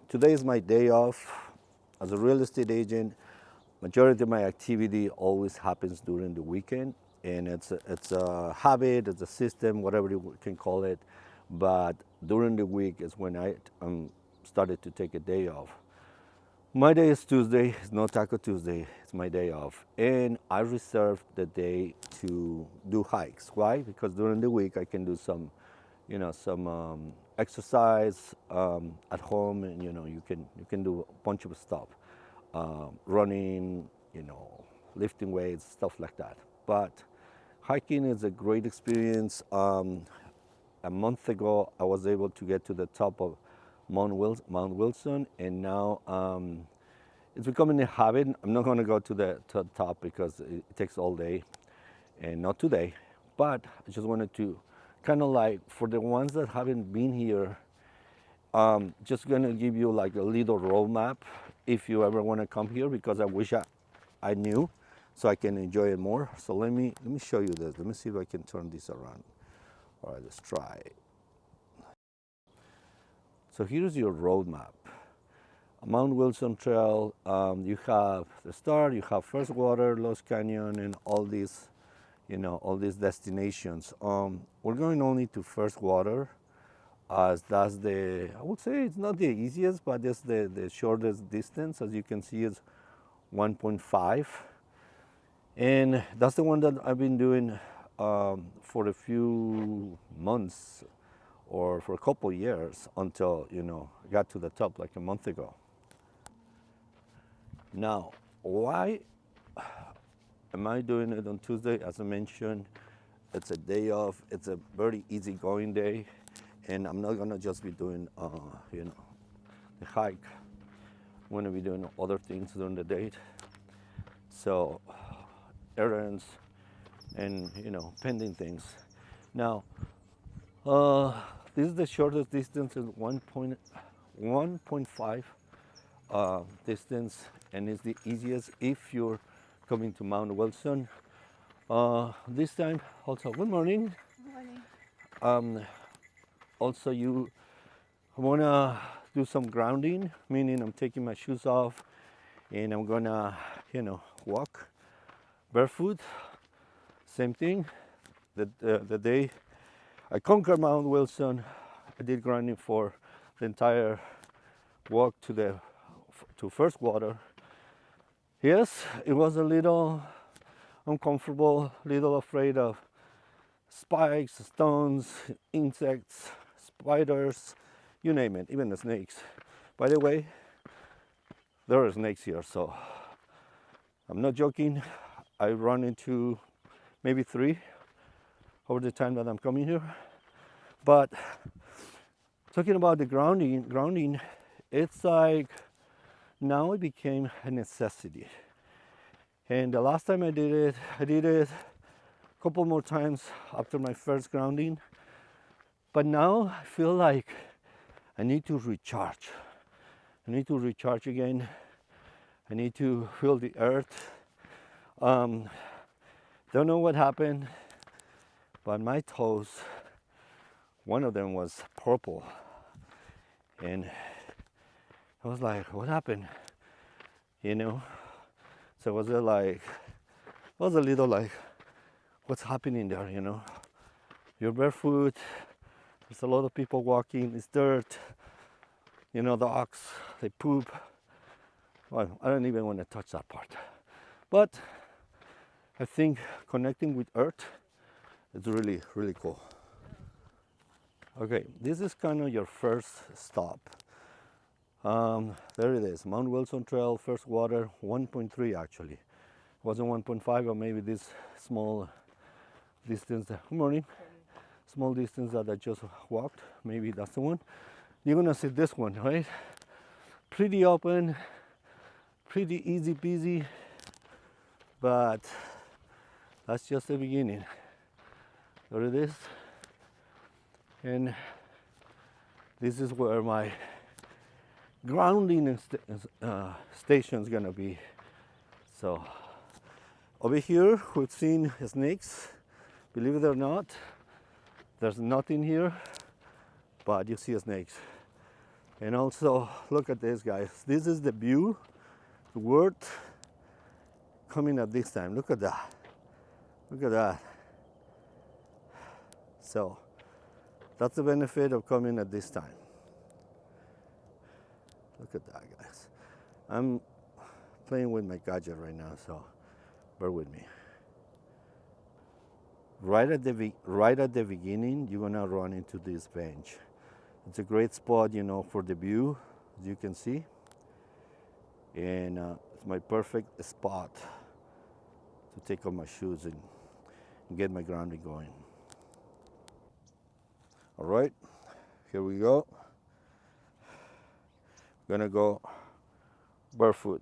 Today is my day off. As a real estate agent, majority of my activity always happens during the weekend, and it's a habit, it's a system, whatever you can call it. But during the week is when I started to take a day off. My day is Tuesday. It's no Taco Tuesday. It's my day off, and I reserved the day to do hikes. Why? Because during the week I can do some exercise at home, and you can do a bunch of stuff, running, lifting weights, stuff like that. But hiking is a great experience. A month ago, I was able to get to the top of Mount Wilson, and now it's becoming a habit. I'm not going to go to the top because it takes all day, and not today. But I just wanted to kind of like, for the ones that haven't been here, just going to give you like a little roadmap if you ever want to come here, because I wish I knew so I can enjoy it more. So let me show you this. Let me see if I can turn this around. All right, let's try. So here's your roadmap. Mount Wilson Trail, you have the start, you have First Water, Lost Canyon, and all these destinations. We're going only to First Water, as that's I would say it's not the easiest, but it's the shortest distance. As you can see, it's 1.5. And that's the one that I've been doing for a few months or for a couple years until, I got to the top like a month ago. Now, why am I doing it on Tuesday? As I mentioned, it's a day off. It's a very easygoing day, and I'm not gonna just be doing, the hike. I'm gonna be doing other things during the day. So, errands and pending things. Now, this is the shortest distance, is 1.5 distance, and it's the easiest if you're coming to Mount Wilson. This time, also, good morning. Good morning. Also, you wanna do some grounding, meaning I'm taking my shoes off and I'm gonna, walk barefoot. Same thing. The day I conquered Mount Wilson, I did grounding for the entire walk to First Water. Yes, it was a little uncomfortable, little afraid of spikes, stones, insects, spiders, you name it, even the snakes. By the way, there are snakes here, so I'm not joking. I run into maybe 3 over the time that I'm coming here. But talking about the grounding, it's like now it became a necessity. And the last time I did it a couple more times after my first grounding. But now I feel like I need to recharge. I need to recharge again. I need to feel the earth. Don't know what happened, but my toes, one of them was purple. And I was like, what happened? So was it like, was a little like, what's happening there, You're barefoot, there's a lot of people walking, it's dirt, the ox, they poop. Well, I don't even want to touch that part. But I think connecting with earth is really, really cool. Okay, this is kind of your first stop. There it is, Mount Wilson Trail, First Water, 1.3 actually. It wasn't 1.5, or maybe this small distance. Good morning. Small distance that I just walked. Maybe that's the one. You're gonna see this one, right? Pretty open, pretty easy peasy, but that's just the beginning. There it is. And this is where my grounding station is gonna be. So over here we've seen snakes. Believe it or not, there's nothing here, but you see snakes. And also, look at this, guys. This is the view, the word coming at this time. Look at that. Look at that. So that's the benefit of coming at this time. Look at that, guys. I'm playing with my gadget right now, so bear with me. Right at the beginning, you're gonna run into this bench. It's a great spot, for the view, as you can see, and it's my perfect spot to take off my shoes and get my grounding going. All right, here we go. Gonna go barefoot.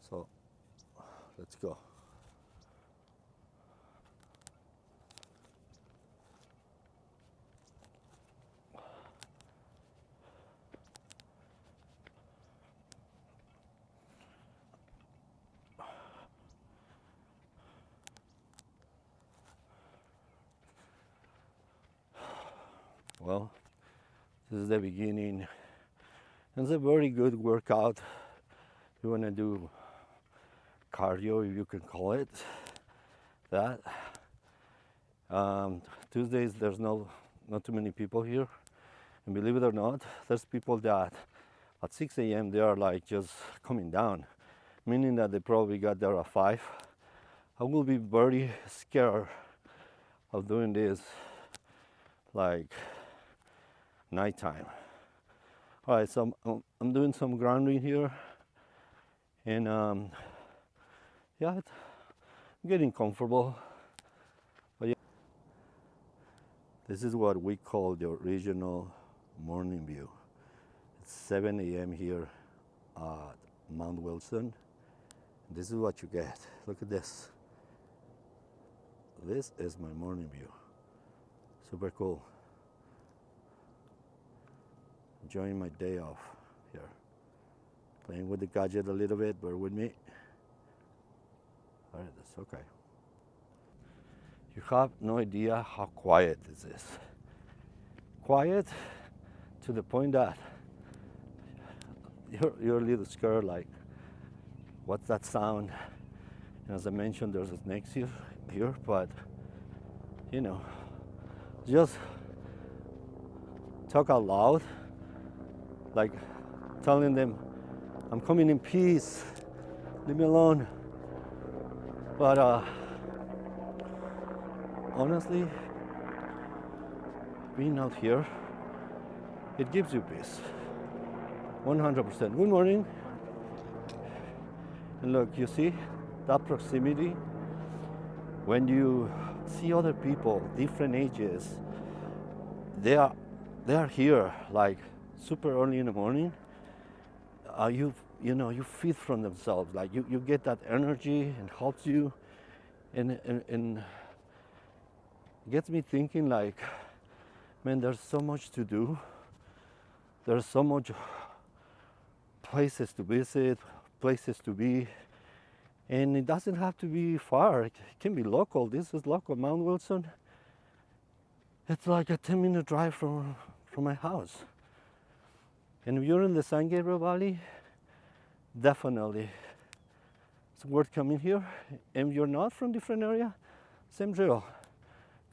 So let's go. Well, this is the beginning. It's a very good workout. You want to do cardio, if you can call it that. Tuesdays, there's not too many people here. And believe it or not, there's people that at 6 a.m. they are like just coming down, meaning that they probably got there at 5. I will be very scared of doing this like nighttime. All right, so I'm doing some grounding here, and yeah, I'm getting comfortable. But yeah, this is what we call the original morning view. It's 7 a.m. here at Mount Wilson. This is what you get. Look at this. This is my morning view. Super cool. Enjoying my day off here. Playing with the gadget a little bit, bear with me. All right, that's okay. You have no idea how quiet this is. Quiet to the point that you're a little scared, like, what's that sound? And as I mentioned, there's snakes here, but just talk out loud, like telling them, I'm coming in peace, leave me alone. But honestly, being out here, it gives you peace, 100%. Good morning. And look, you see that proximity? When you see other people, different ages, they are here like super early in the morning. You feed from themselves, like you get that energy and helps you, and gets me thinking, like, man, there's so much to do. There's so much places to visit, places to be, and it doesn't have to be far. It can be local. This is local, Mount Wilson. It's like a 10-minute drive from my house. And if you're in the San Gabriel Valley, definitely it's worth coming here. And if you're not from different area, same drill.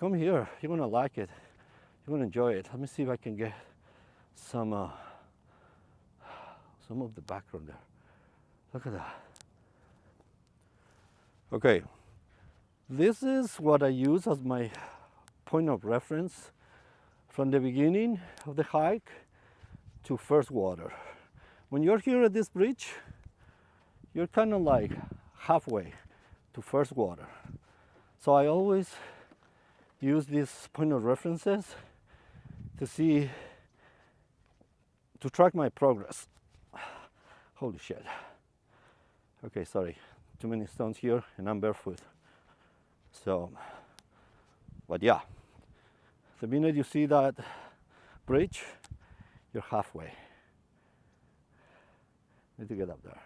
Come here. You're gonna like it. You're gonna enjoy it. Let me see if I can get some of the background there. Look at that. Okay, this is what I use as my point of reference from the beginning of the hike to first water. When you're here at this bridge, you're kind of like halfway to first water. So I always use these point of references to track my progress. Holy shit. Okay, sorry, too many stones here and I'm barefoot. So, but yeah, the minute you see that bridge, you're halfway. Need to get up there.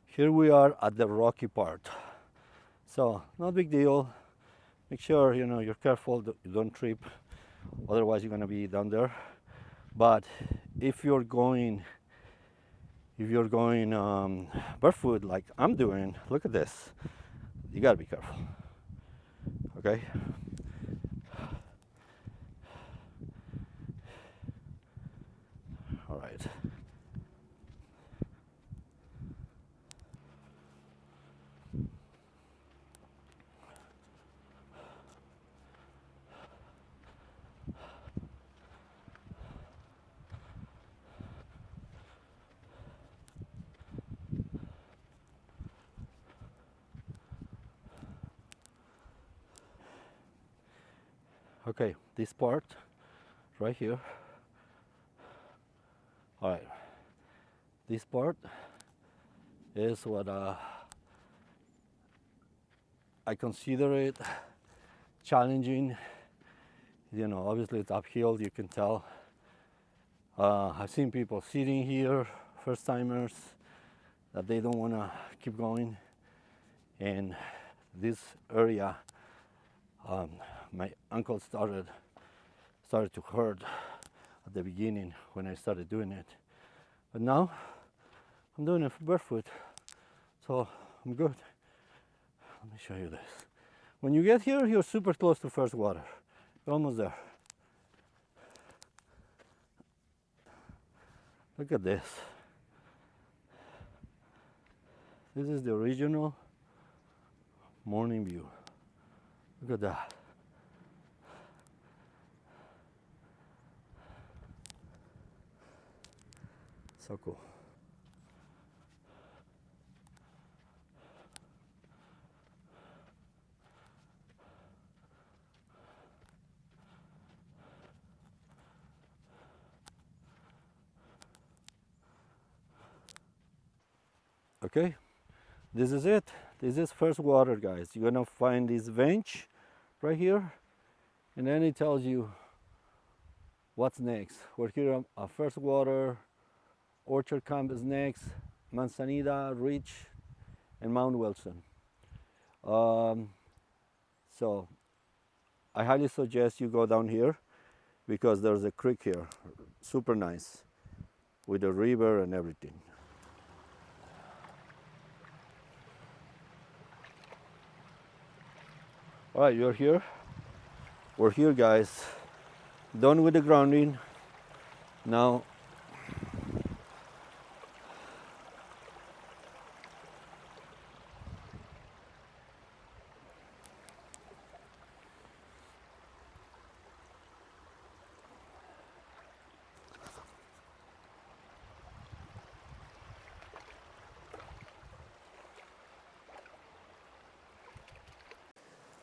Here we are at the rocky part. So, no big deal. Make sure you're careful that you don't trip Otherwise, you're gonna be down there. But if you're going, barefoot like I'm doing, look at this. You gotta be careful. Okay. All right. Okay, this part right here. All right, this part is what I consider it challenging. You know, obviously it's uphill, you can tell. I've seen people sitting here, first timers, that they don't want to keep going. And this area, my ankle started to hurt at the beginning when I started doing it. But now I'm doing it barefoot, so I'm good. Let me show you this. When you get here, you're super close to first water. You're almost there. Look at this. This is the original morning view. Look at that. So cool. Okay, this is it. This is first water, guys. You're gonna find this bench right here, and then it tells you what's next. We're here at first water. Orchard Camp is next. Manzanita, Ridge, and Mount Wilson. So I highly suggest you go down here because there's a creek here, super nice, with a river and everything. All right, you're here. We're here, guys. Done with the grounding. Now,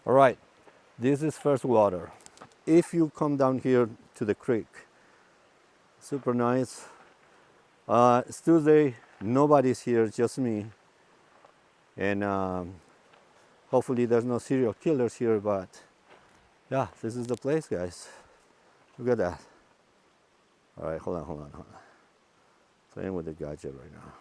all right, this is first water. If you come down here to the creek, super nice. It's Tuesday, nobody's here, just me. And hopefully there's no serial killers here, but yeah, this is the place, guys. Look at that. All right, hold on. Playing with the gadget right now.